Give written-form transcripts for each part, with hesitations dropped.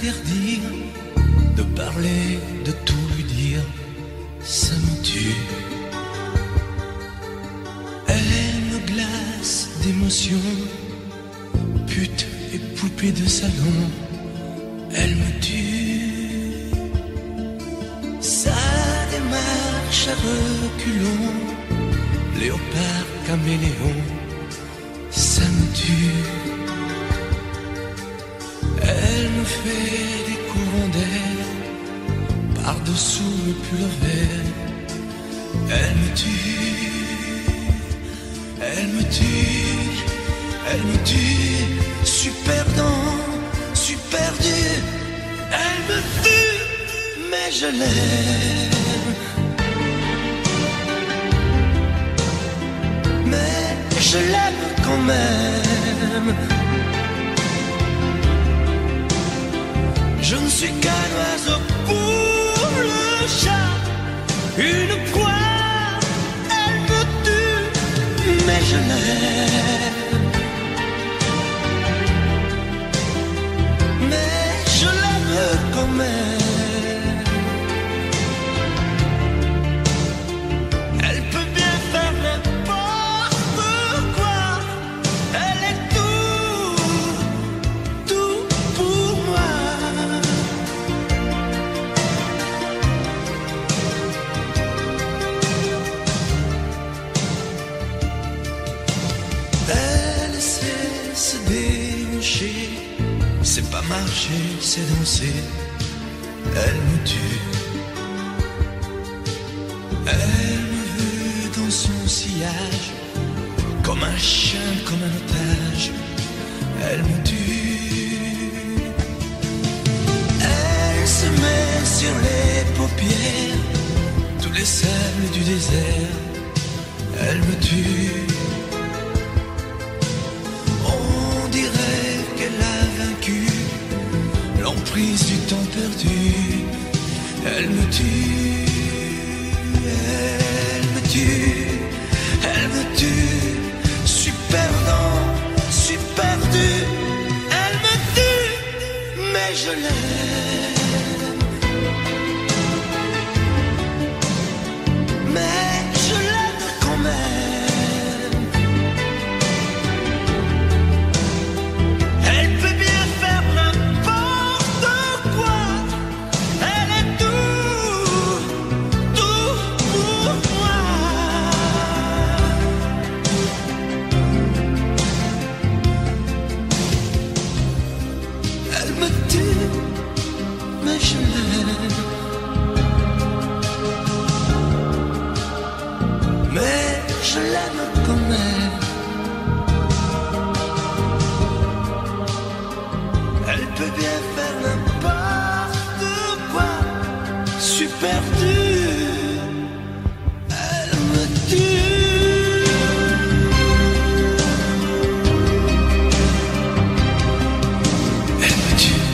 l'interdire de parler, de tout lui dire, ça me tue. Elle me glace d'émotion, pute et poupée de salon, elle me tue. Sa démarche à reculons, léopard caméléon, ça me tue. Elle me fait des courants d'air par-dessous le pull vert. Elle me tue, elle me tue, elle me tue. Super dent, super dur. Elle me tue, mais je l'aime. Mais je l'aime quand même. Je ne suis qu'un oiseau pour le chat, une proie, elle me tue, mais je l'aime. Mais je l'aime quand même. Elle peut bien faire n'importe quoi, elle est tout pour moi. C'est pas marcher, c'est danser. Elle me tue. Elle me veut dans son sillage, comme un chien, comme un otage. Elle me tue. Elle se met sur les paupières tous les sables du désert. Elle me tue. L'emprise du temps perdu, elle me tue, elle me tue, elle me tue, super dent, super dur, elle me tue, mais je l'aime, mais je l'aime quand même. Elle peut bien faire je l'aime quand même. Elle peut bien faire n'importe quoi, super dur. Elle me tue. Elle me tue.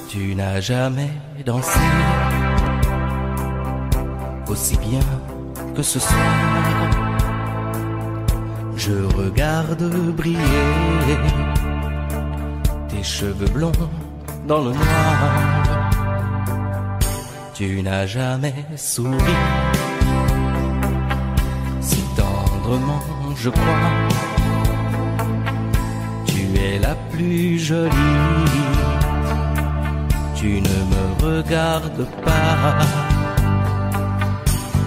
Tu n'as jamais dansé aussi bien que ce soir. Je regarde briller tes cheveux blonds dans le noir. Tu n'as jamais souri si tendrement, je crois. Tu es la plus jolie. Tu ne me regardes pas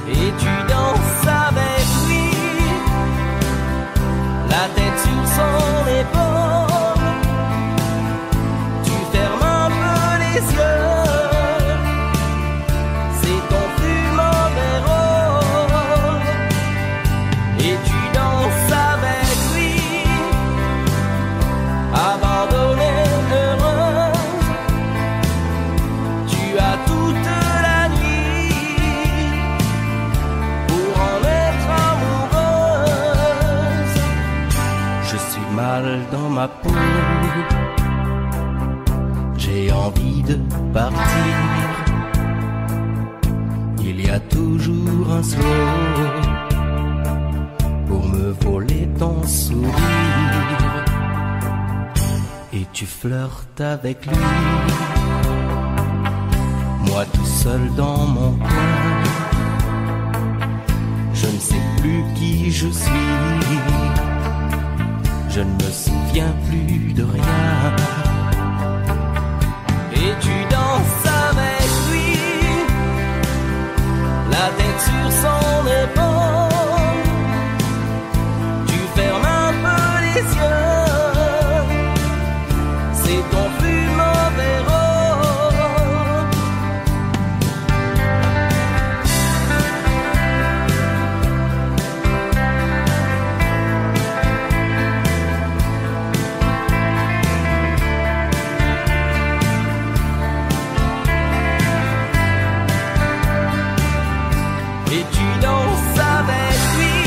et tu danses avec lui, la tête sur son épaule. Tu fermes un peu les yeux, c'est ton fumant des rôles. Et tu danses avec lui, abandonné, heureuse. Tu as toute la nuit pour en être amoureuse. Je suis mal dans ma peau, j'ai envie de partir. Il y a toujours un slow voler ton sourire et tu flirtes avec lui. Moi tout seul dans mon coin, je ne sais plus qui je suis, je ne me souviens plus de rien. Et tu danses avec lui, la tête sur son épaule, tu fermes un peu les yeux, c'est ton plus mauvais rôle. Et tu danses avec lui,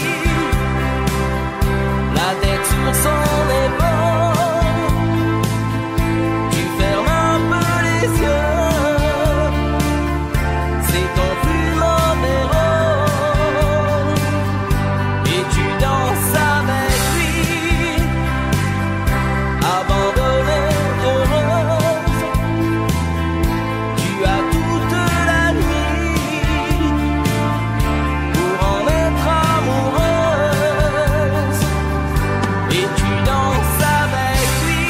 la tête sur son épaule, tu fermes un peu les yeux, c'est ton plus mauvais rôle. Et tu danses avec lui, abandonnée, heureuse, tu as toute la nuit pour en être amoureuse. Et tu danses avec lui,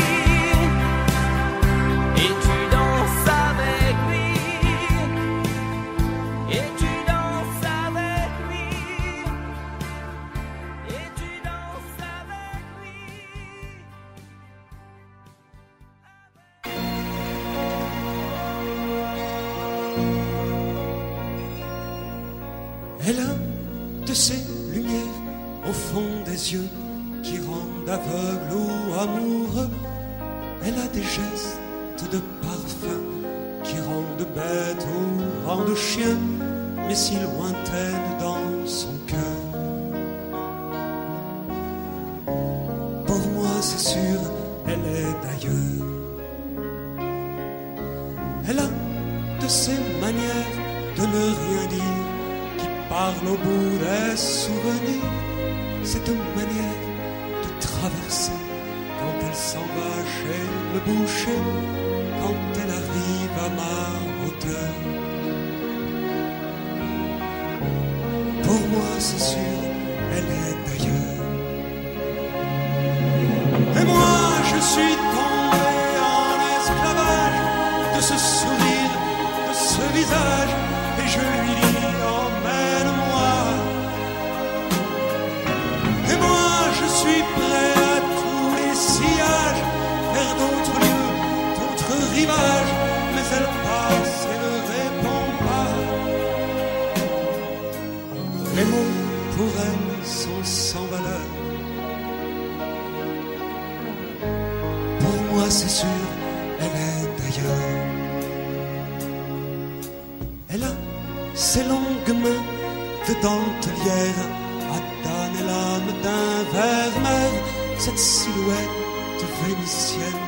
et tu danses avec lui, et tu danses avec lui, et tu danses avec lui. Elle a de ces lumières au fond des yeux qui rendent aveugle ou amoureux. Elle a des gestes de parfum qui rendent bête ou rendent chien, mais si lointaine dans son cœur. Pour moi c'est sûr, elle est d'ailleurs. Elle a de ces manières de ne rien dire qui parle au bout des souvenirs. Cette manière de traverser quand elle s'en va chez le boucher, quand elle arrive à ma hauteur. Pour moi c'est sûr, elle est d'ailleurs. Et moi je suis tombé en esclavage de ce sourire, de ce visage, et je lui dis emmène-moi. Et moi je suis prêt à tous les sillages, vers d'autres lieux, d'autres rivages, mais elle passe et ne répond pas. Les mots pour elle sont sans valeur. Pour moi c'est sûr, elle est d'ailleurs. Elle a ses longues mains de dentelière, Adane et l'âme d'un vermeer, cette silhouette vénitienne,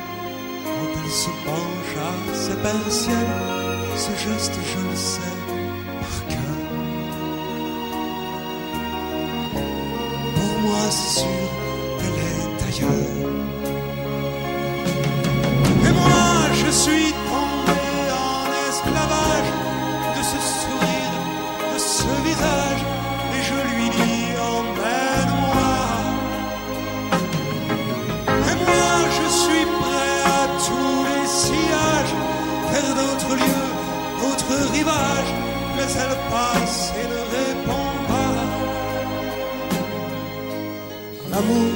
quand elle se penche à ses persiennes, ce geste je le sais par cœur. Pour moi c'est sûr, elle est d'ailleurs. Et moi je suis tombé en esclavage de ce sourire, de ce visage, et je lui dis emmène-moi. Et moi je suis prêt à tous les sillages, vers d'autres lieux, d'autres rivages, mais elle passe et ne répond pas. L'amour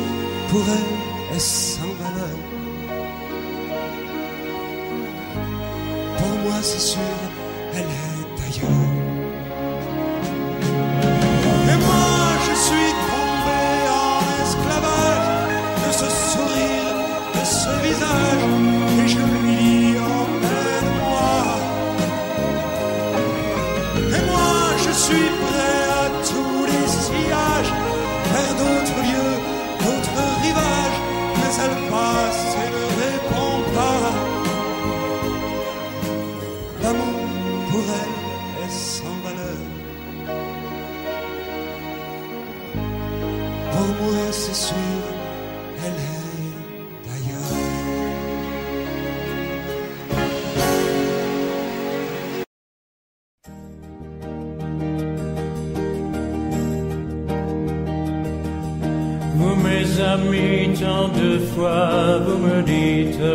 pour elle est sans valeur. Pour moi c'est sûr, elle est d'ailleurs. Et moi je suis tombé en esclavage de ce sourire, de ce visage, et je lui dis emmène-moi. Et moi je suis prêt à tous les sillages, vers d'autres lieux, d'autres rivages, mais elle passe et ne répond pas. L'amour pour elle est sans valeur. Pour moi amis, tant de fois vous me dites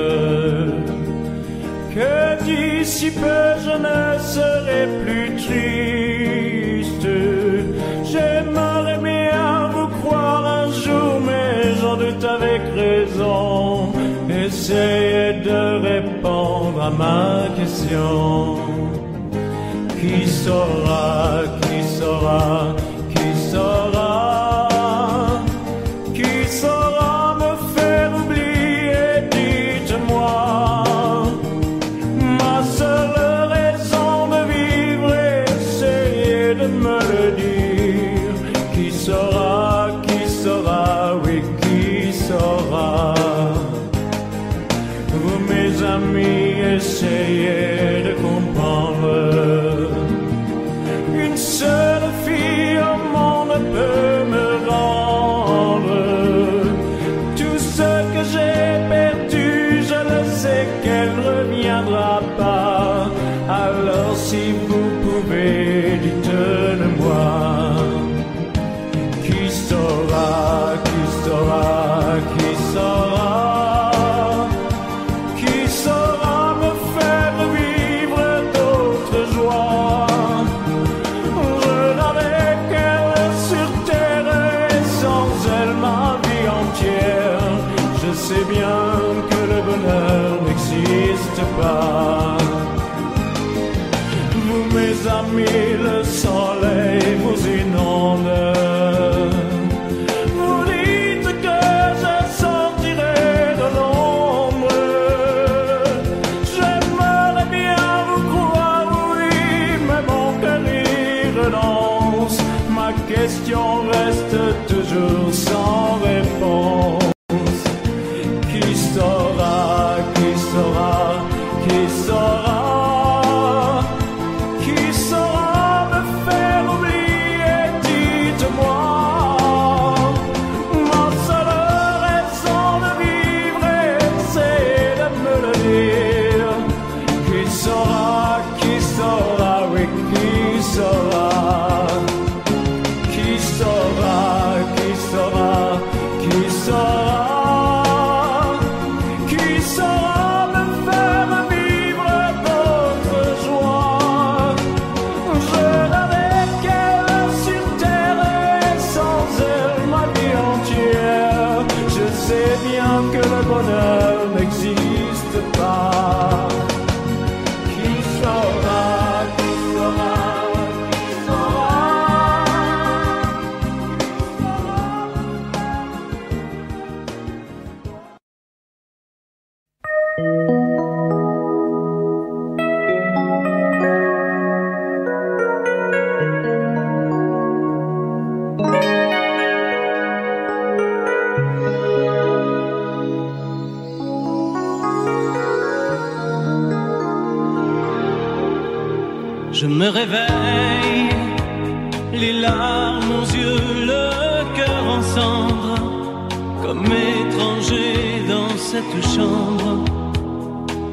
que d'ici peu je ne serai plus triste. J'aimerais bien vous croire un jour, mais j'en doute avec raison. Essayez de répondre à ma question. Qui saura, qui saura, qui saura, qui saura me faire oublier, dites-moi. Ma seule raison de vivre, essayez de me le dire. Qui saura, oui, qui saura. Vous mes amis, essayez de comprendre. Une seule fille au monde peut me rendre tout ce que j'ai perdu. Je le sais qu'elle ne reviendra pas. Alors si vous pouvez, dites-le-moi. Qui saura, qui saura, qui saura, qui saura me faire vivre d'autres joies. Je sais bien que le bonheur n'existe pas. Vous mes amis, le soleil vous inonde. Vous dites que je sortirai de l'ombre. J'aimerais bien vous croire, oui, mais mon cœur y renonce. Ma question reste toujours sans réponse. Qui saura, qui saura, qui saura, qui saura me faire oublier, dites-moi. Ma seule raison de vivre, c'est de me le dire. Qui saura, oui, qui saura. Qui saura, qui saura, qui saura. Que le bonheur n'existe pas. Qui saura, qui saura, qui Je me réveille, les larmes aux yeux, le cœur en cendres, comme étranger dans cette chambre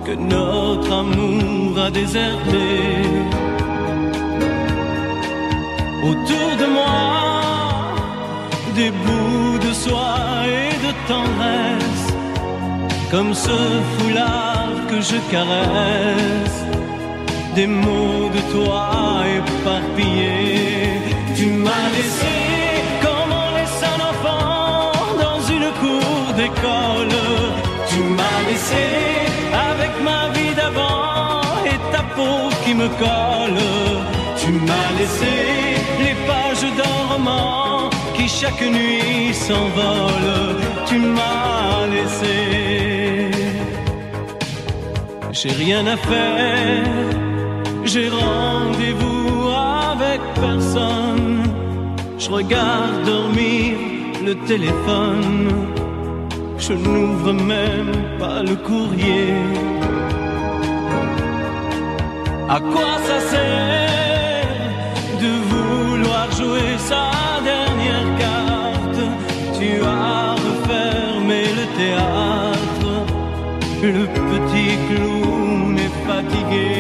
que notre amour a déserté. Autour de moi, des bouts de soie et de tendresse, comme ce foulard que je caresse. Des mots de toi éparpillés. Tu m'as laissé comme on laisse un enfant dans une cour d'école. Tu m'as laissé avec ma vie d'avant et ta peau qui me colle. Tu m'as laissé les pages d'un roman qui chaque nuit s'envole. Tu m'as laissé. J'ai rien à faire. J'ai rendez-vous avec personne. Je regarde dormir le téléphone. Je n'ouvre même pas le courrier. À quoi ça sert de vouloir jouer sa dernière carte? Tu as refermé le théâtre. Le petit clown est fatigué.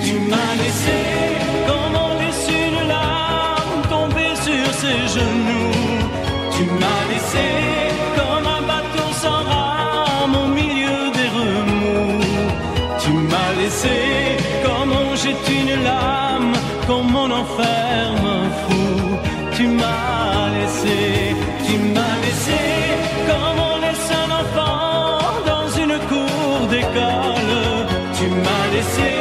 Tu m'as laissé comme on laisse une larme tomber sur ses genoux. Tu m'as laissé comme laissé, comme on jette une lame, comme on enferme un fou. Tu m'as laissé, comme on laisse un enfant dans une cour d'école. Tu m'as laissé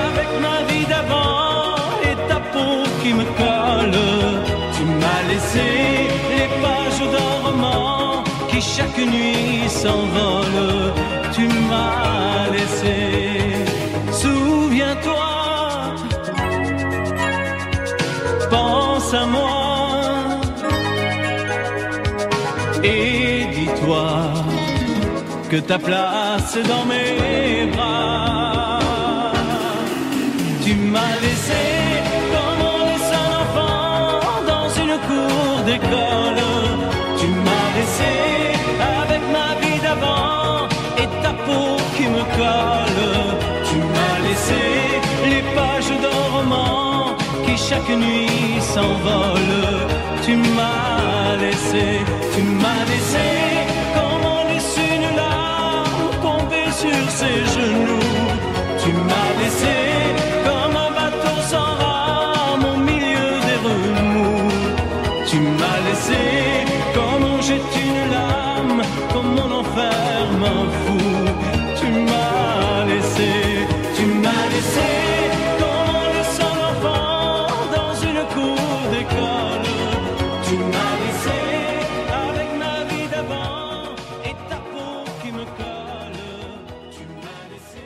avec ma vie d'avant et ta peau qui me colle. Tu m'as laissé les pages d'un roman qui chaque nuit s'envolent. Tu m'as laissé, souviens-toi, pense à moi et dis-toi que ta place est dans mes bras. Tu m'as laissé comme on laisse un enfant dans une cour d'école. Tu m'as laissé avec ma vie d'avant et ta peau qui me colle. Tu m'as laissé les pages d'un roman qui chaque nuit s'envolent. Tu m'as laissé comme on laisse une larme tomber sur ses genoux. Tu m'as laissé comme un bateau sans rame au milieu des remous. Tu m'as laissé comme on jette une lame, comme on enferme un fou. Tu m'as laissé comme on laisse un enfant dans une cour d'école. Tu m'as laissé avec ma vie d'avant et ta peau qui me colle. Tu m'as laissé.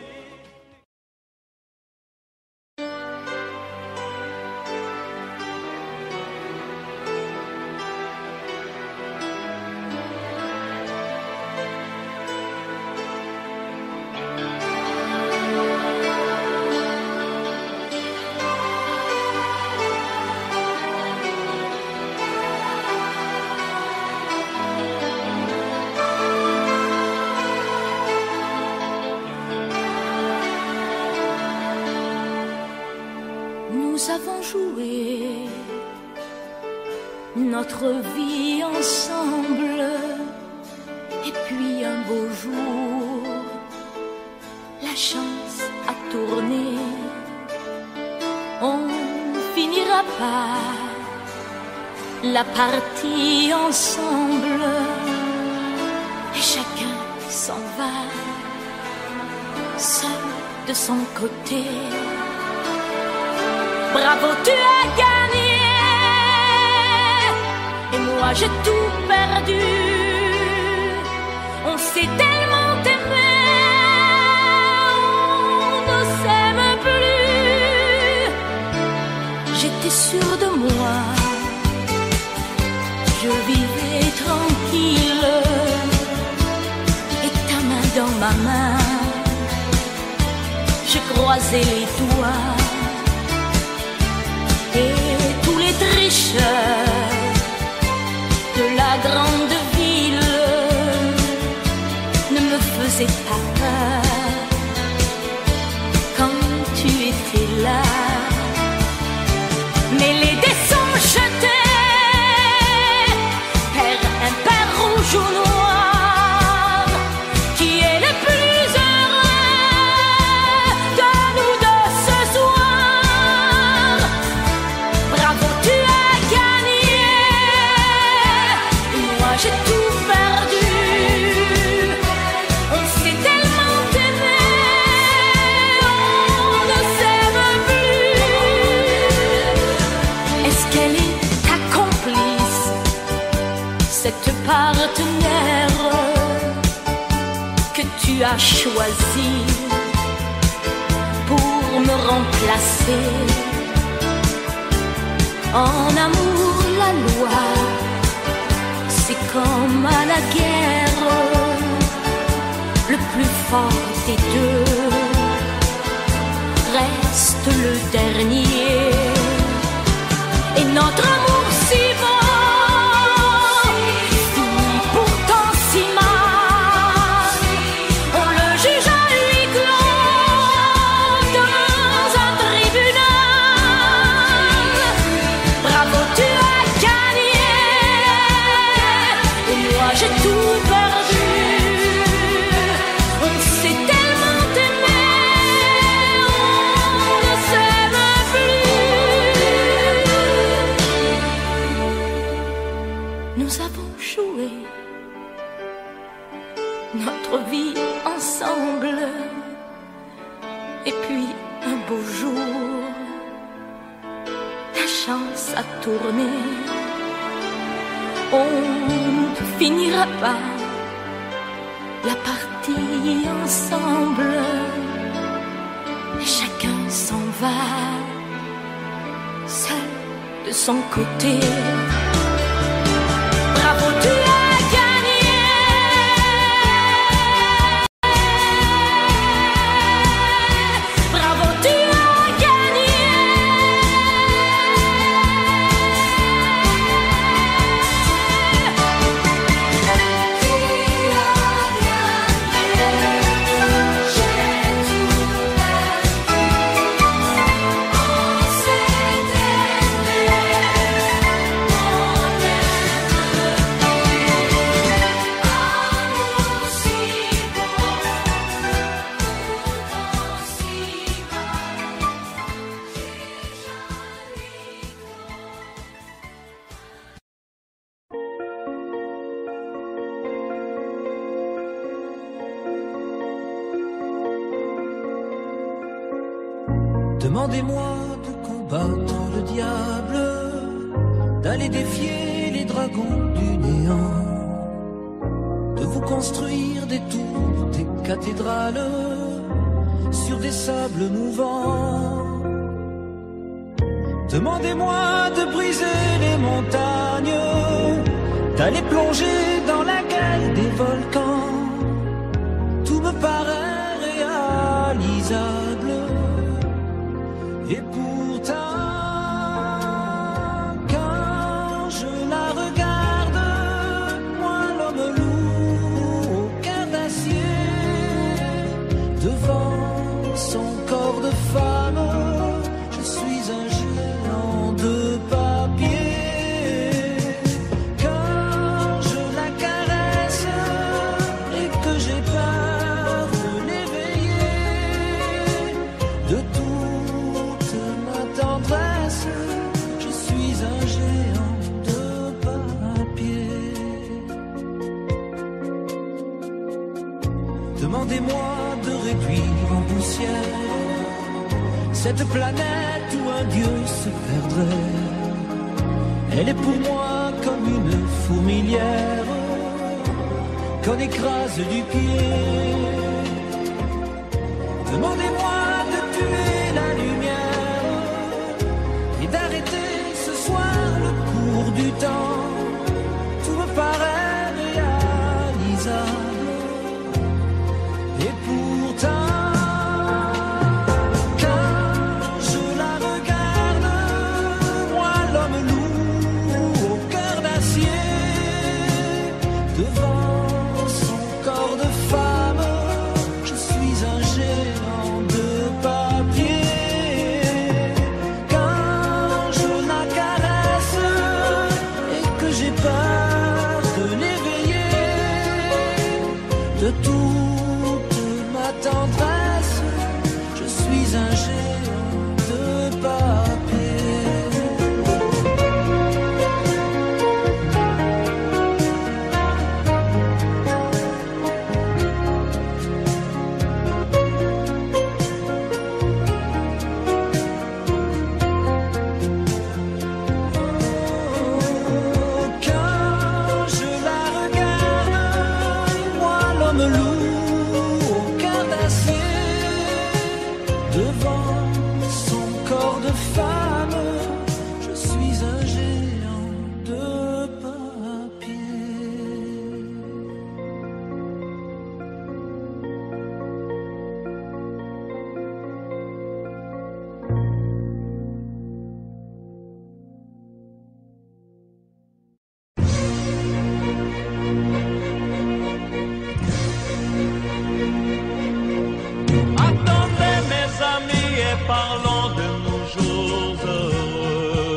Nous avons joué notre vie ensemble, et puis un beau jour, la chance a tourné. On finira par la partie ensemble, et chacun s'en va, seul de son côté. Bravo, tu as gagné, et moi j'ai tout perdu. On s'est tellement aimé, on ne s'aime plus. J'étais sûre de moi, je vivais tranquille, et ta main dans ma main, je croisais les doigts. Et tous les tricheurs de la grande ville ne me faisaient pas peur quand tu étais là. Mais les dés sont jetés, pair impair, rouge ou noir. Qui est le plus heureux de nous deux ce soir? Bravo, tu as gagné, et moi j'ai tout perdu. On s'est tellement aimé, on ne s'aime plus. Est-ce qu'elle est ta complice, cette partenaire que tu as choisi pour me remplacer? En amour, la loi, c'est comme à la guerre, le plus fort des deux reste le dernier. Et notre amour si beau finit pourtant si mal. On le juge à huis clos dans un tribunal. Bravo, tu as gagné, et moi j'ai tout perdu. On s'est tellement aimé, ensemble. Et puis un beau jour, la chance a tourné. On ne finira pas la partie ensemble. Et chacun s'en va, seul de son côté. Bravo, tu as gagné. Bravo, tu as gagné. Demandez-moi de combattre le diable, d'aller défier les dragons du néant, de vous construire des tours, des cathédrales sur des sables mouvants. Demandez-moi de briser les montagnes, d'aller plonger dans la gueule des volcans. Tout me paraît réalisable. Et pourtant, quand je la regarde, moi l'homme lourd au cœur d'acier, devant son corps de femme, je suis un géant de papier. Quand je la caresse et que j'ai peur de l'éveiller, de tout tendresse, je suis un géant de papier. Demandez-moi de réduire en poussière cette planète où un dieu se perdrait. Elle est pour moi comme une fourmilière qu'on écrase du pied. Demandez-moi de tuer la lumière et d'arrêter ce soir le cours du temps. Tout me paraît réalisable. Et pourtant, quand je la regarde, moi l'homme lourd au cœur d'acier, devant son corps de femme, je suis un géant de papier. De toute ma tendresse, je suis un géant de papier. Quand je la regarde, moi l'homme lourd au cœur d'acier, devant son corps de femme, je suis un géant de papier. Attendez mes amis et parlons de nos jours heureux.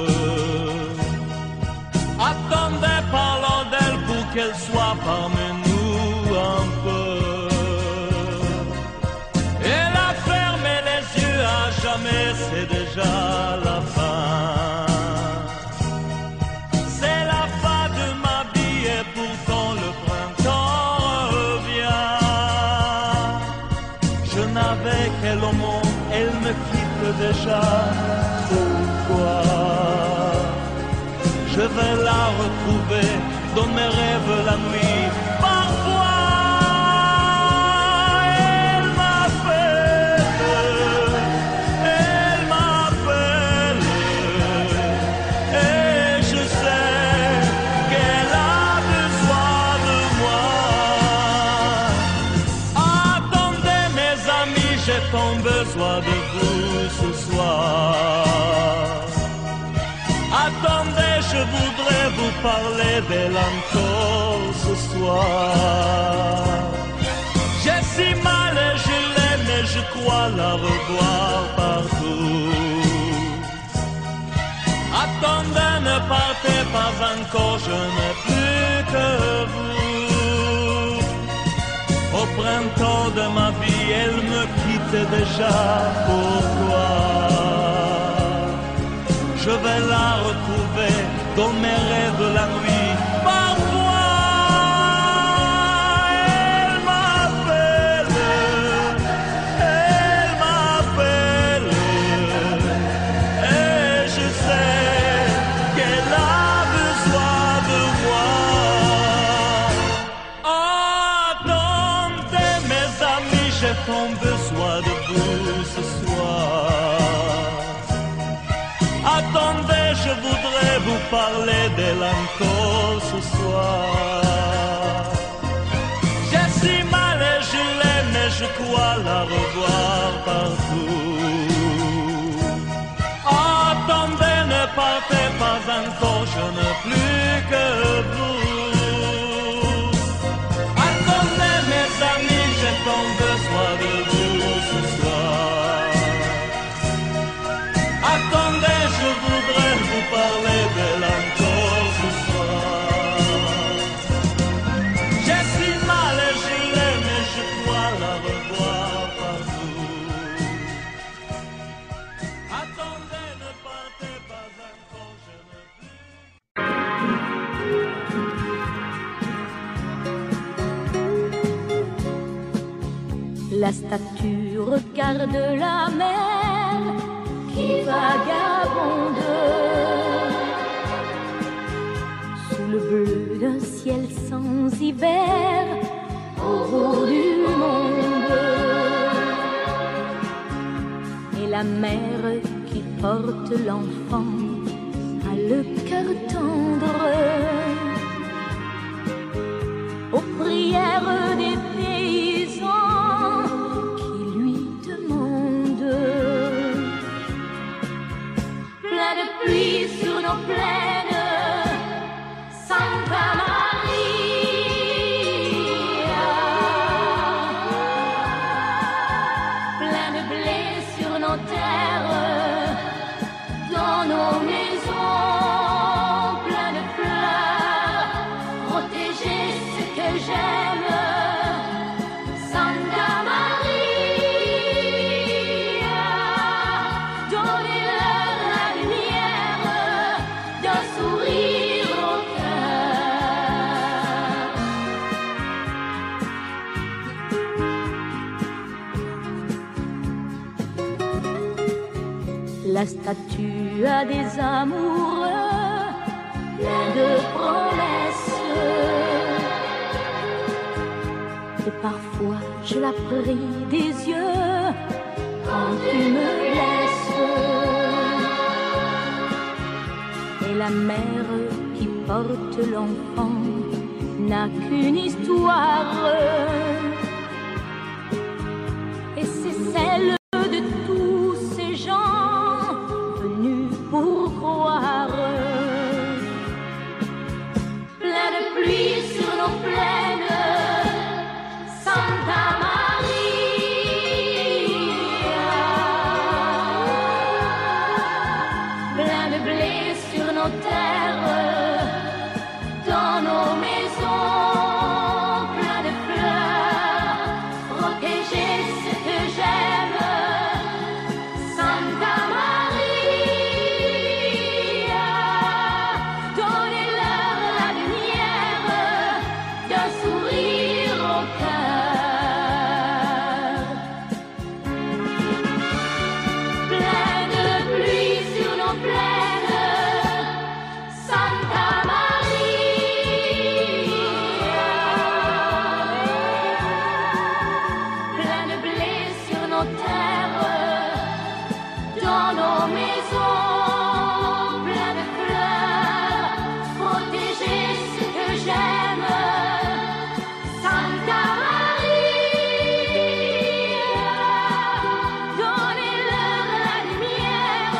Attendez, parlons d'elle pour qu'elle soit parmi nous un peu. Et la fermer les yeux à jamais, c'est déjà la fin. C'est la fin de ma vie et pourtant le printemps revient. Je n'avais qu'elle au monde, elle me quitte déjà. Pourquoi? Je vais la retrouver dans mes rêves la nuit. Parfois, elle m'appelle, et je sais qu'elle a besoin de moi. Attendez mes amis, j'ai tant besoin de vous ce soir. Attendez, je voudrais vous parler d'elle encore ce soir. J'ai si mal et je l'aime et je crois la revoir partout. Attendez, ne partez pas encore, je n'ai plus que vous. Au printemps de ma vie, elle me quitte déjà. Pourquoi? Je vais la retrouver dans mes rêves la nuit. Parfois, elle m'appelle, et je sais qu'elle a besoin de moi. Attendez mes amis, j'ai tant besoin de vous ce soir. Attendez, je voudrais vous parler d'elle encore ce soir. J'ai si mal et je l'aime et je crois la revoir partout. Attendez, ne partez pas encore, je n'ai plus que vous. Attendez mes amis, j'ai tant besoin de vous ce soir. Attendez, je voudrais vous parler d'elle encore ce soir. J'ai si mal et je l'aime et je crois la revoir partout. Attendez, ne partez pas encore, je ne plus. La statue regarde la mer qui vagabonde sous le bleu d'un ciel sans hiver au bout du monde. Et la mère qui porte l'enfant a le cœur tendre aux prières des paysans qui lui demandent. Plein de pluie sur nos plaines, Santa Maria. Plein de blé sur nos terres, dans nos maisons. Plein de fleurs, protéger ce que j'aime. Santa Maria, donnez-leur la lumière d'un sourire au cœur. La statue a des amoureux pleins de promesses. Et parfois je la prie des yeux quand tu me laisses. Et la mère qui porte l'enfant n'a qu'une histoire, et c'est celle de tous ces gens venus pour croire. Plein de pluie sur nos plaines, Santa Maria. Plein de blé sur nos terres, dans nos maisons. Plein de fleurs, protéger ce que j'aime. Santa Maria, donnez-leur la lumière d'un sourire au cœur. nos terres, dans nos maisons pleines de fleurs, protéger ce que j'aime. Santa Maria, donnez-leur la lumière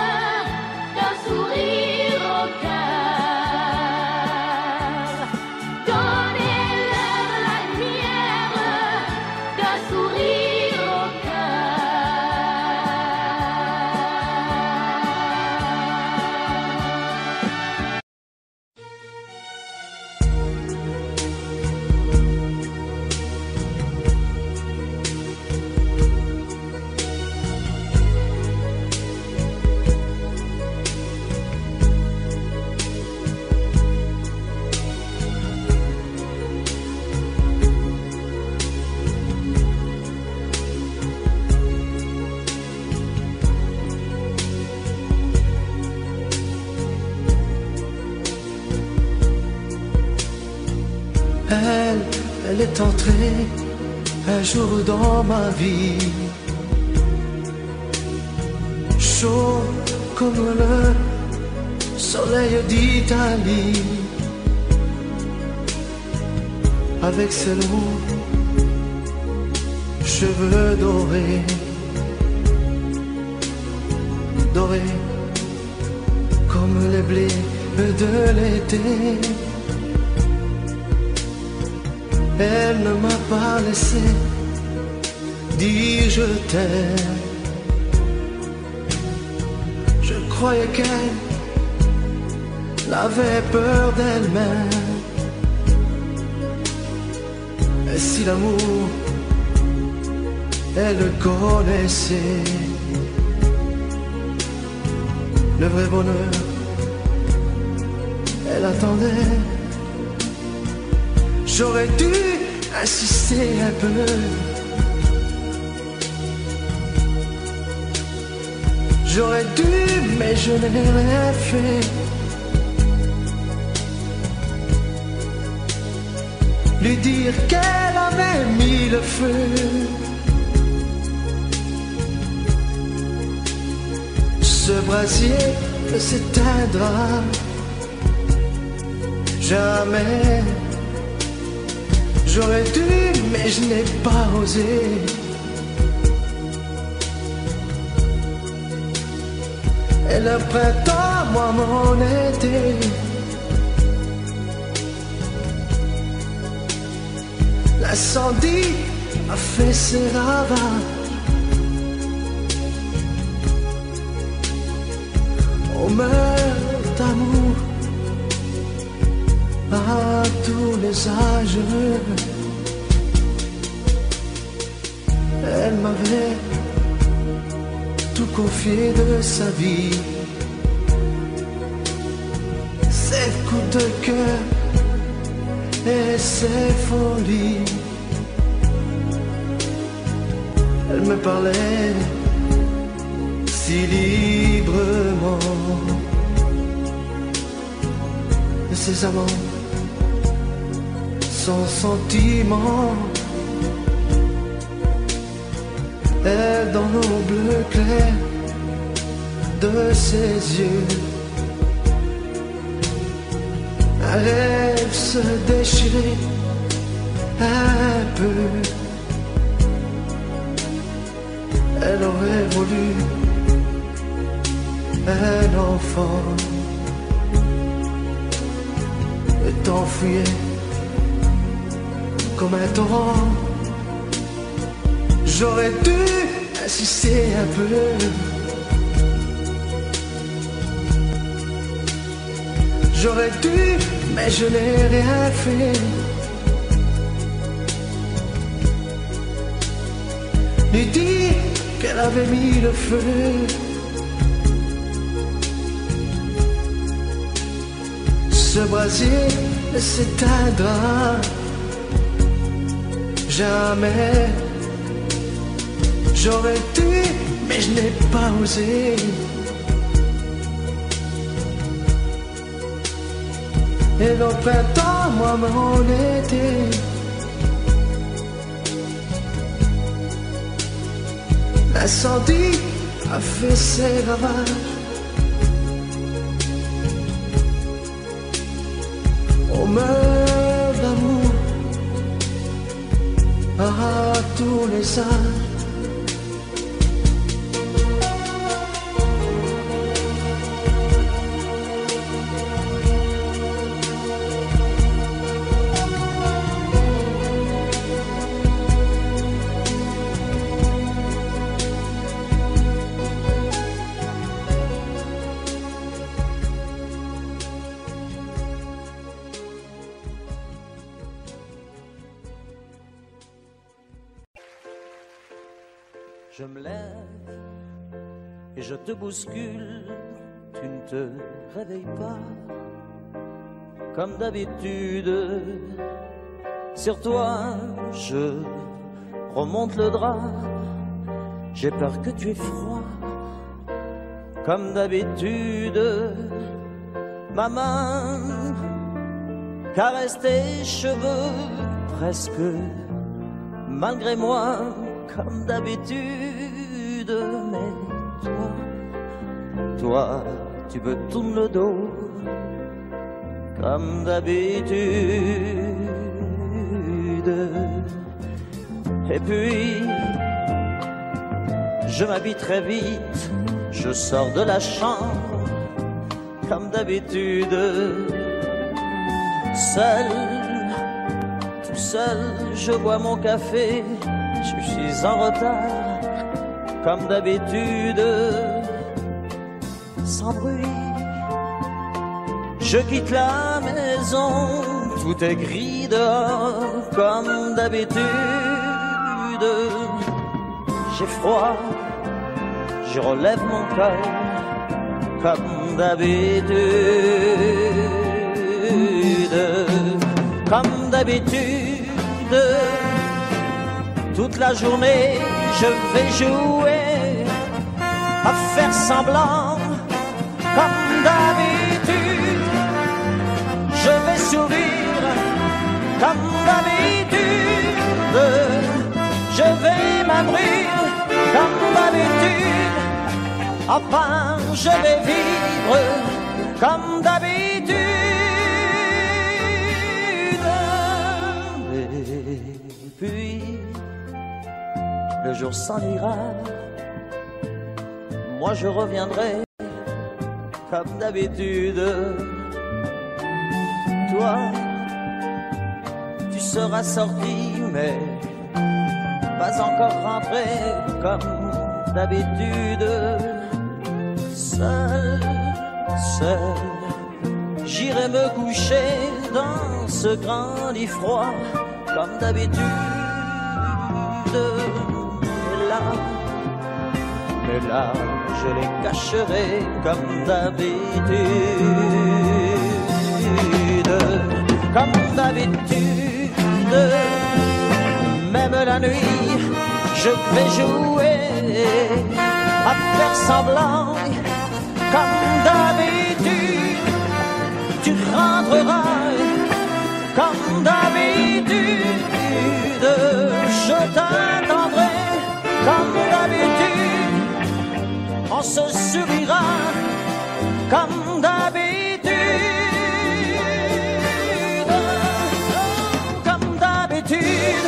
d'un sourire au cœur. Donnez-leur la lumière d'un sourire au Elle est entrée un jour dans ma vie, chaud comme le soleil d'Italie, avec ses longs cheveux dorés, dorés comme les blés de l'été. Elle ne m'a pas laissé dire je t'aime. Je croyais qu'elle avait peur d'elle-même. Et si l'amour, elle le connaissait, le vrai bonheur, elle attendait. J'aurais dû insister un peu. J'aurais dû, mais je n'ai rien fait. Lui dire qu'elle avait mis le feu. Ce brasier ne s'éteindra jamais. J'aurais dû, mais je n'ai pas osé. Et le printemps, moi mon été, l'incendie a fait ses ravages. On meurt d'amour à tous les âges. Elle m'avait tout confié de sa vie, ses coups de cœur et ses folies. Elle me parlait si librement de ses amants, son sentiment. Elle dans l'eau bleu clair de ses yeux, un rêve se déchirait un peu. Elle aurait voulu un enfant. Le temps fuyait comme un torrent. J'aurais dû insister un peu. J'aurais dû, mais je n'ai rien fait. Lui dire qu'elle avait mis le feu. Ce brasier ne s'éteindra jamais. J'aurais dû, mais je n'ai pas osé. Et le printemps, moi, mon été, L'incendie a fait ses ravages. On meurt d'amour à tous les âges. Je me lève et je te bouscule, tu ne te réveilles pas. Comme d'habitude, sur toi je remonte le drap. J'ai peur que tu aies froid. Comme d'habitude, ma main caresse tes cheveux presque malgré moi. Comme d'habitude, mais toi, tu me tournes le dos, comme d'habitude. Et puis, je m'habille très vite, je sors de la chambre, comme d'habitude. Seul, tout seul, je bois mon café. Je suis en retard, comme d'habitude, sans bruit. Je quitte la maison, tout est gris dehors, comme d'habitude. J'ai froid, je relève mon cœur, comme d'habitude. Comme d'habitude, toute la journée, je vais jouer à faire semblant, comme d'habitude. Je vais sourire, comme d'habitude. Je vais m'abrir, comme d'habitude. Enfin, je vais vivre, comme d'habitude. Et puis, le jour s'en ira, moi je reviendrai comme d'habitude. Toi, tu seras sorti, mais pas encore rentré comme d'habitude. Seul, j'irai me coucher dans ce grand lit froid comme d'habitude. Mais là, je les cacherai comme d'habitude. Comme d'habitude, même la nuit, je vais jouer à faire semblant. Comme d'habitude, tu rentreras comme d'habitude. Je t'attendrai comme d'habitude, on se sourira comme d'habitude. Comme d'habitude,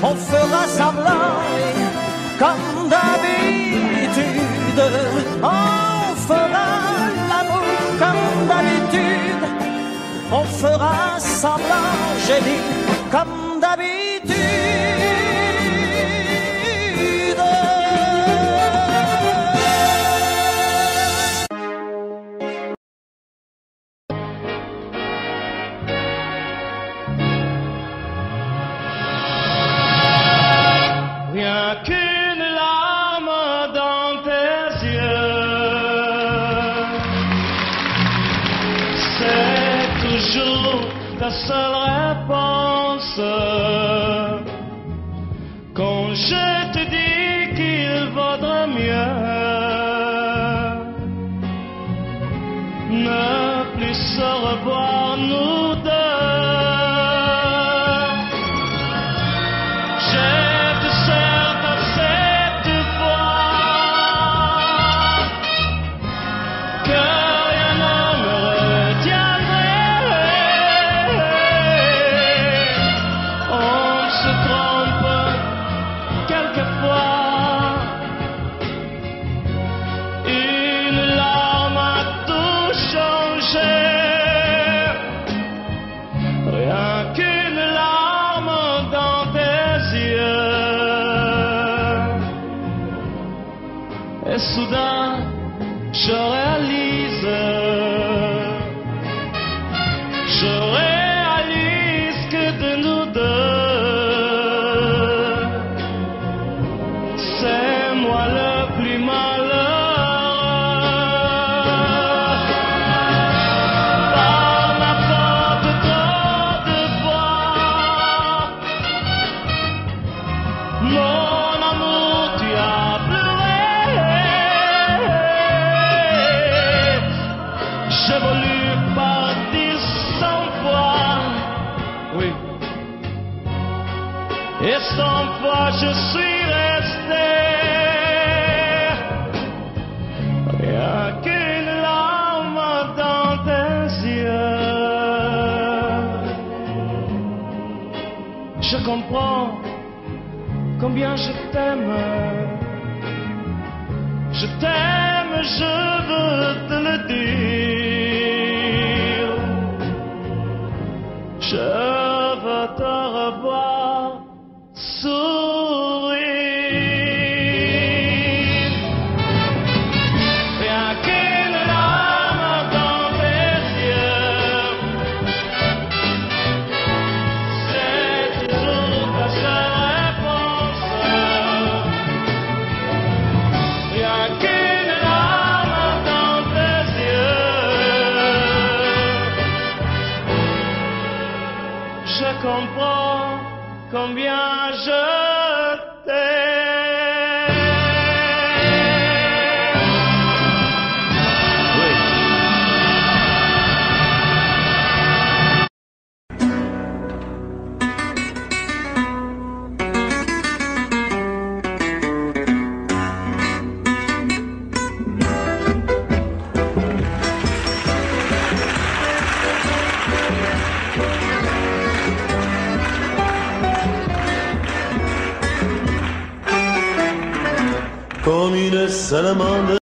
on fera semblant comme d'habitude. On fera l'amour comme d'habitude, on fera semblant, j'ai dit, comme d'habitude. Rien qu'une larme dans tes yeux, c'est toujours ta seule réponse. Et soudain, je réalise que de nous deux, c'est moi le plus malheureux. Par ma faute, trop de fois, mon amour, tu as pleuré. J'ai voulu partir 100 fois, oui, et 100 fois je suis resté. Rien qu'une larme dans tes yeux. Je comprends combien je t'aime. Je t'aime, je veux te le dire. Je veux te revoir sourire. Rien qu'une larme dans tes yeux, c'est toujours ta seule réponse. Rien qu'une larme dans tes yeux, je comprends combien je t'aime. Oui. Comme une salamandre,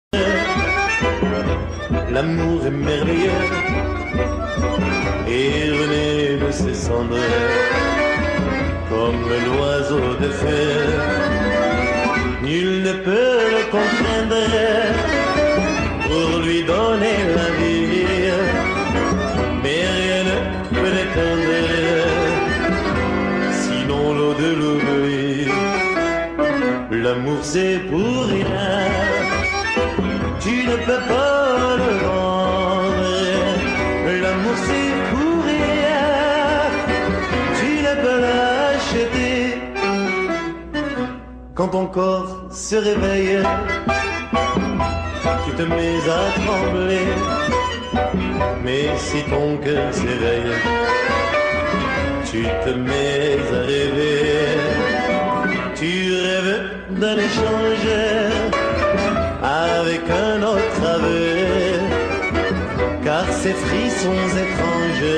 l'amour est merveilleux et renaît de ses cendres comme l'oiseau de feu. Nul ne peut le comprendre pour lui donner la vie, mais rien ne peut l'éteindre, sinon l'eau de l'oubli. L'amour c'est pour rien, tu ne peux pas le vendre. L'amour c'est pour rien, tu ne peux l'acheter. Quand ton corps se réveille, tu te mets à trembler. Mais si ton cœur s'éveille, tu te mets à rêver. Tu rêves d'un échange avec un autre aveu, car ces frissons étranges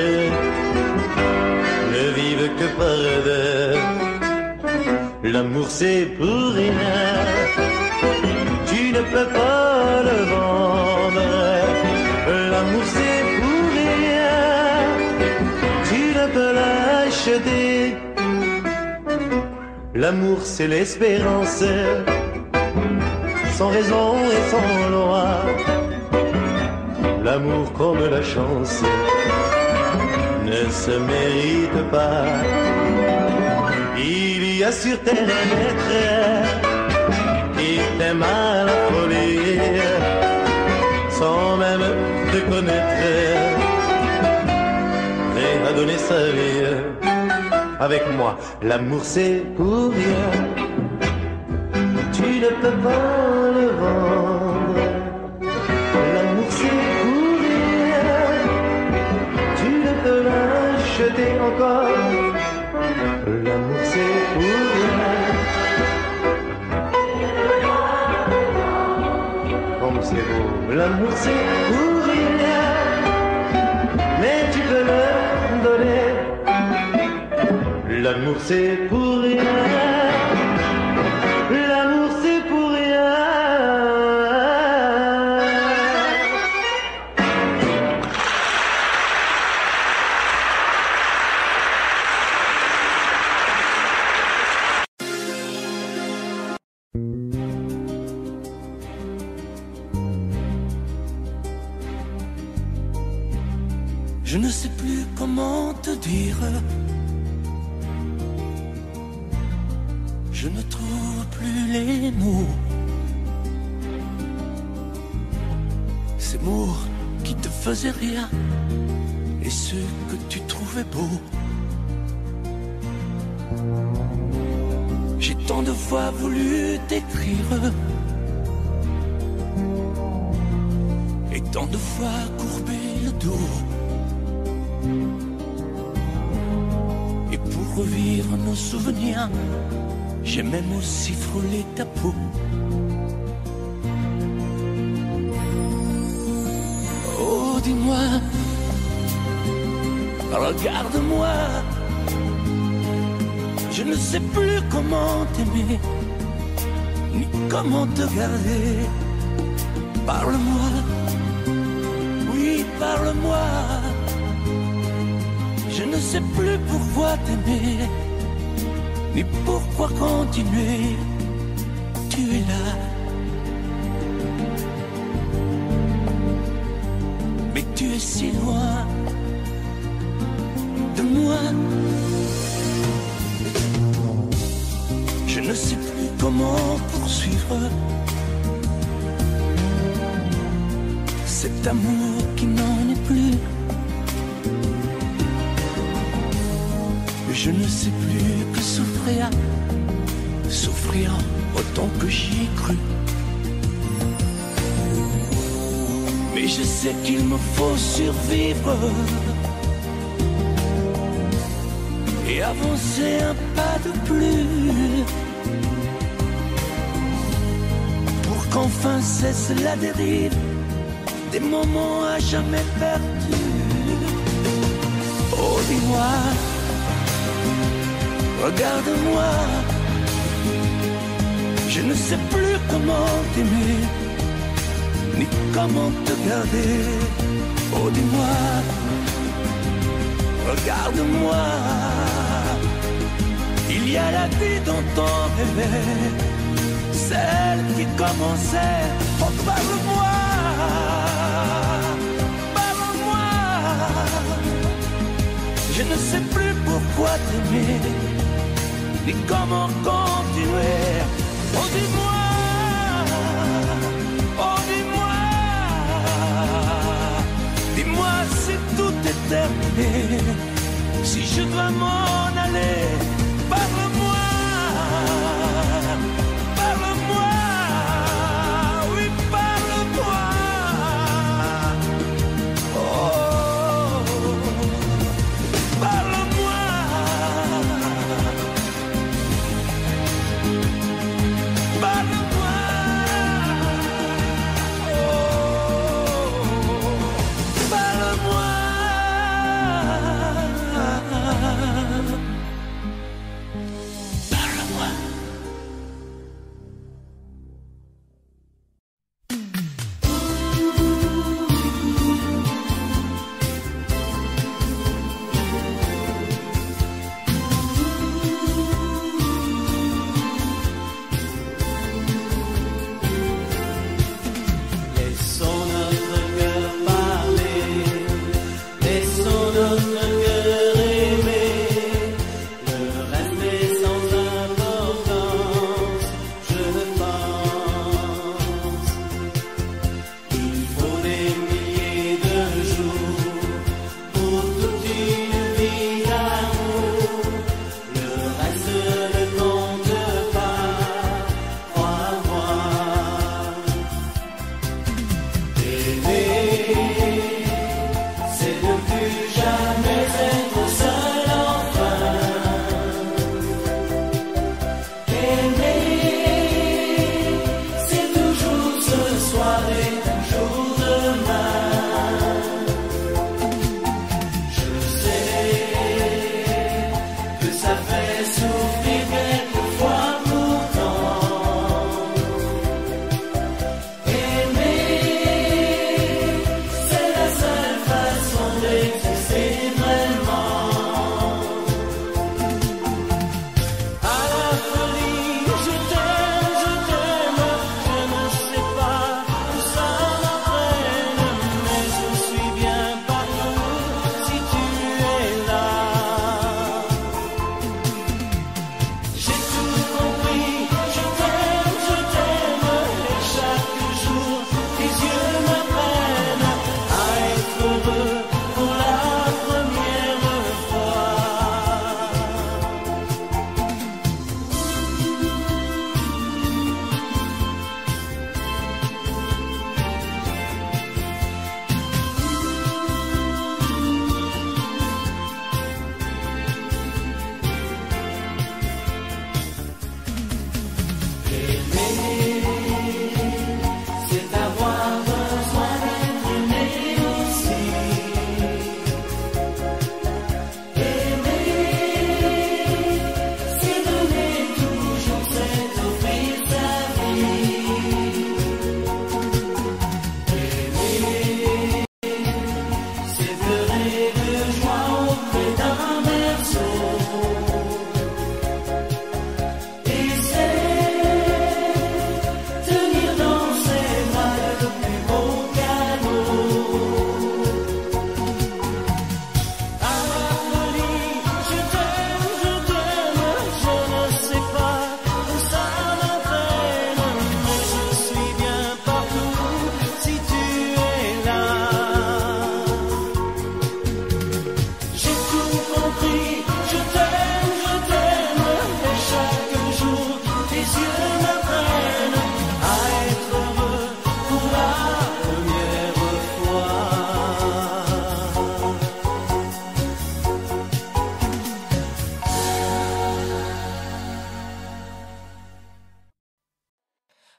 ne vivent que par deux. L'amour c'est pour rien, tu ne peux pas le vendre. L'amour c'est pour rien, tu ne peux l'acheter. L'amour c'est l'espérance, sans raison et sans loi. L'amour comme la chance ne se mérite pas. Il y a sur terre un être qui t'aime à la folie, sans même te connaître, prêt à donner sa vie. Avec moi, l'amour c'est pour rien, tu ne peux pas le vendre. L'amour c'est pour rien, tu ne peux l'acheter encore. L'amour c'est pour rien, comme c'est beau. L'amour c'est pour rien, mais tu peux le donner. L'amour c'est pour rien, l'amour c'est pour rien. Je ne sais plus comment te dire. Je ne trouve plus les mots. Ces mots qui te faisaient rire et ceux que tu trouvais beaux. J'ai tant de fois voulu t'écrire et tant de fois courbé le dos. Et pour revivre nos souvenirs, j'ai même aussi frôlé ta peau. Oh, dis-moi, regarde-moi. Je ne sais plus comment t'aimer, ni comment te garder. Parle-moi, oui, parle-moi. Je ne sais plus pourquoi t'aimer, ni pourquoi continuer. Tu es là, mais tu es si loin de moi. Je ne sais plus comment poursuivre cet amour qui n'en est plus. Je ne sais plus que souffrir, souffrir autant que j'y ai cru. Mais je sais qu'il me faut survivre et avancer un pas de plus pour qu'enfin cesse la dérive des moments à jamais perdus. Oh, dis-moi, regarde-moi. Je ne sais plus comment t'aimer, ni comment te garder. Oh, dis-moi, regarde-moi. Il y a la vie dont on rêvait, celle qui commençait. Oh, parle-moi, parle-moi. Je ne sais plus pourquoi t'aimer, ni comment continuer. Oh, dis-moi, oh, dis-moi, dis-moi si tout est terminé, si je dois m'en aller. Parle-moi, parle-moi, oui, parle-moi. Oh, parle-moi, parle-moi. Oh, parle-moi.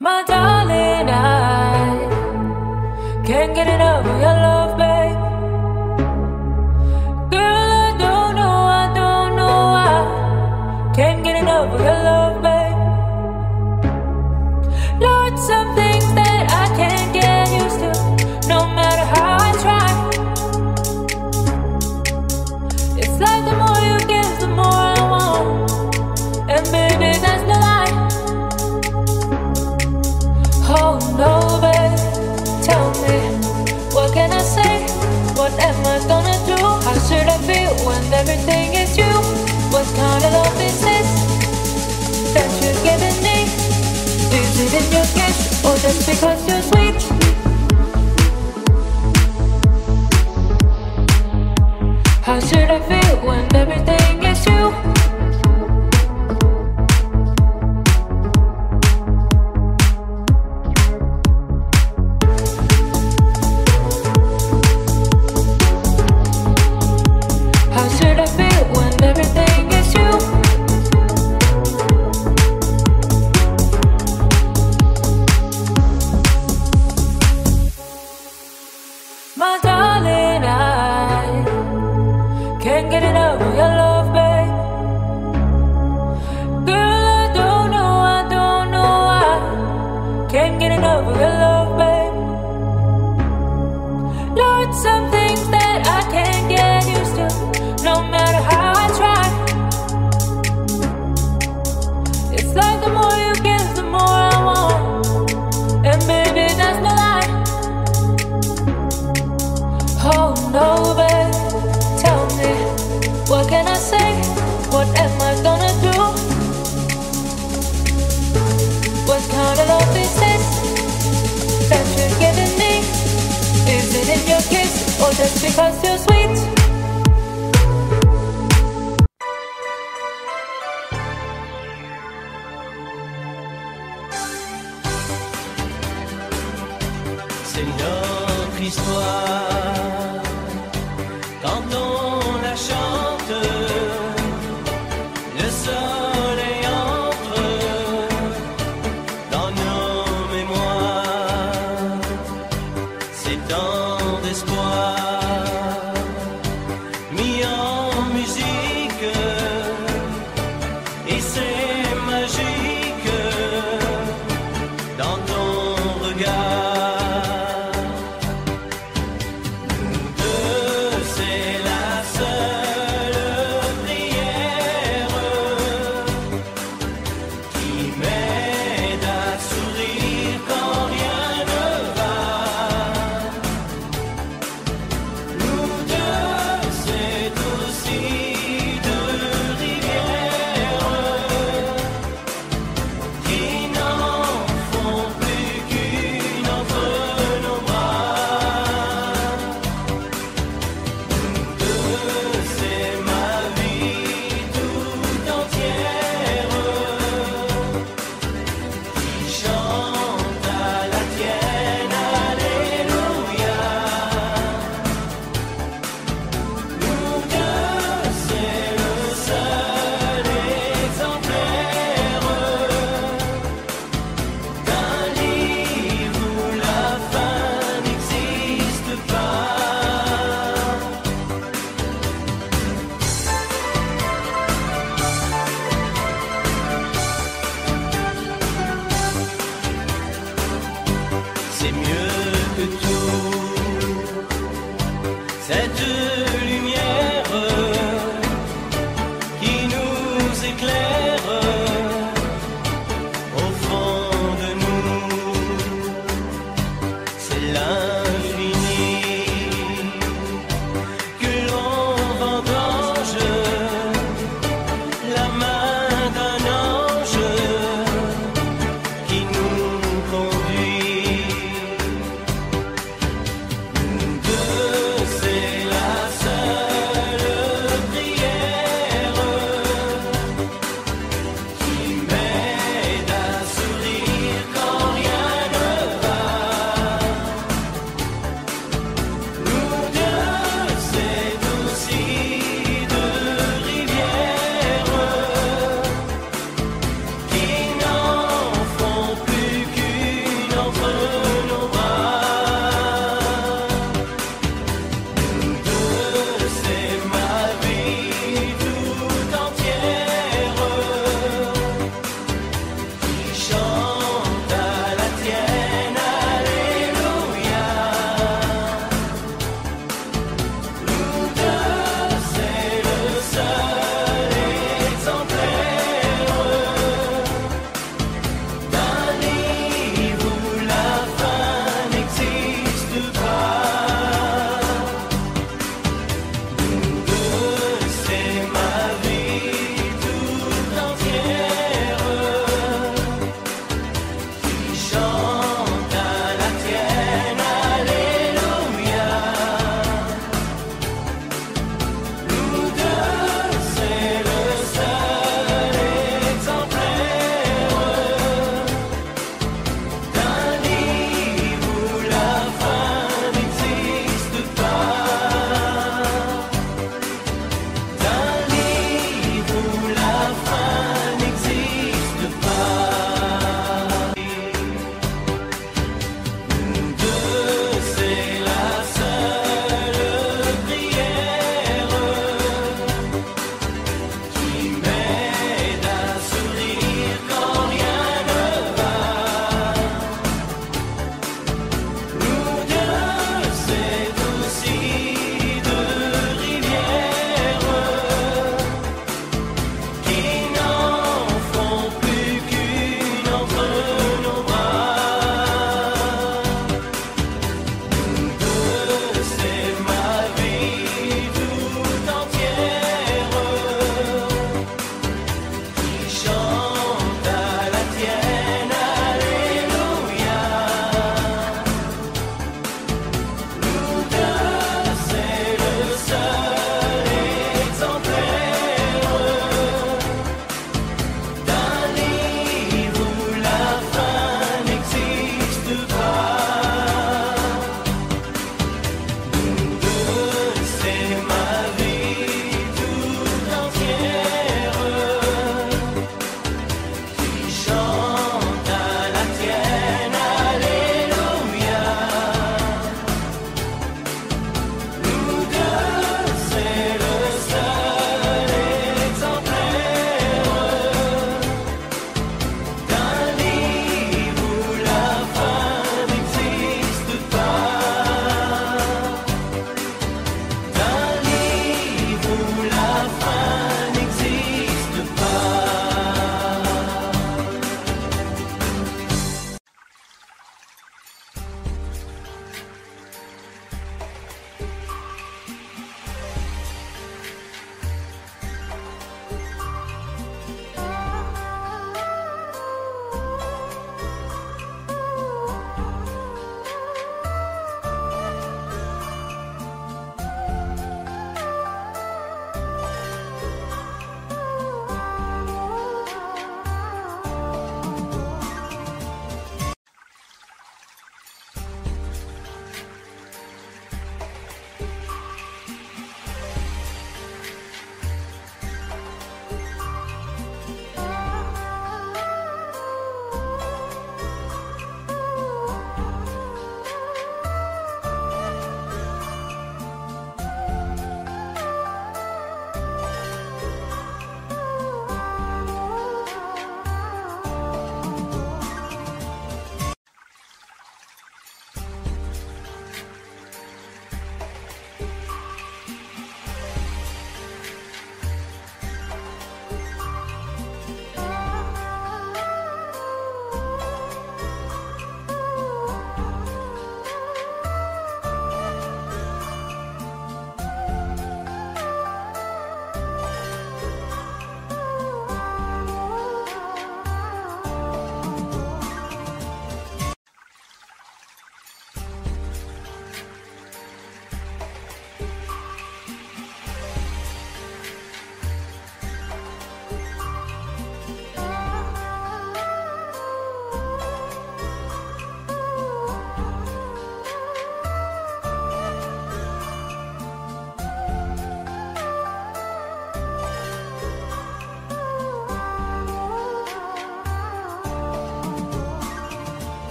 My darling, I can't get enough of your love, babe. Girl, I don't know why. Can't get enough of your love, babe. Lord, some things that I can't get used to, no matter how I try. It's like the more you give, the more I want. And baby, that's no lie. Oh no, babe, tell me, what can I say? What am I gonna do? How should I feel when everything is you? What kind of love is this that you're giving me? Is it in your kiss, or just because you're sweet? How should I feel when everything is you? My darling, I can't get enough of your love, babe. Girl, I don't know why. Can't get enough of your love, babe. Lord, some things that I can't get used to, no matter how I try. It's like the more you give, the more I want. And baby, that's no lie. Oh no, babe, tell me, what can I say? What am I gonna do? What kind of love is this that you're giving me? Is it in your kiss, or just because you're sweet? C'est notre histoire. Quand on la chante, le soleil entre dans nos mémoires. C'est tant d'espoir mis en musique, et c'est magique dans ton regard. conduit.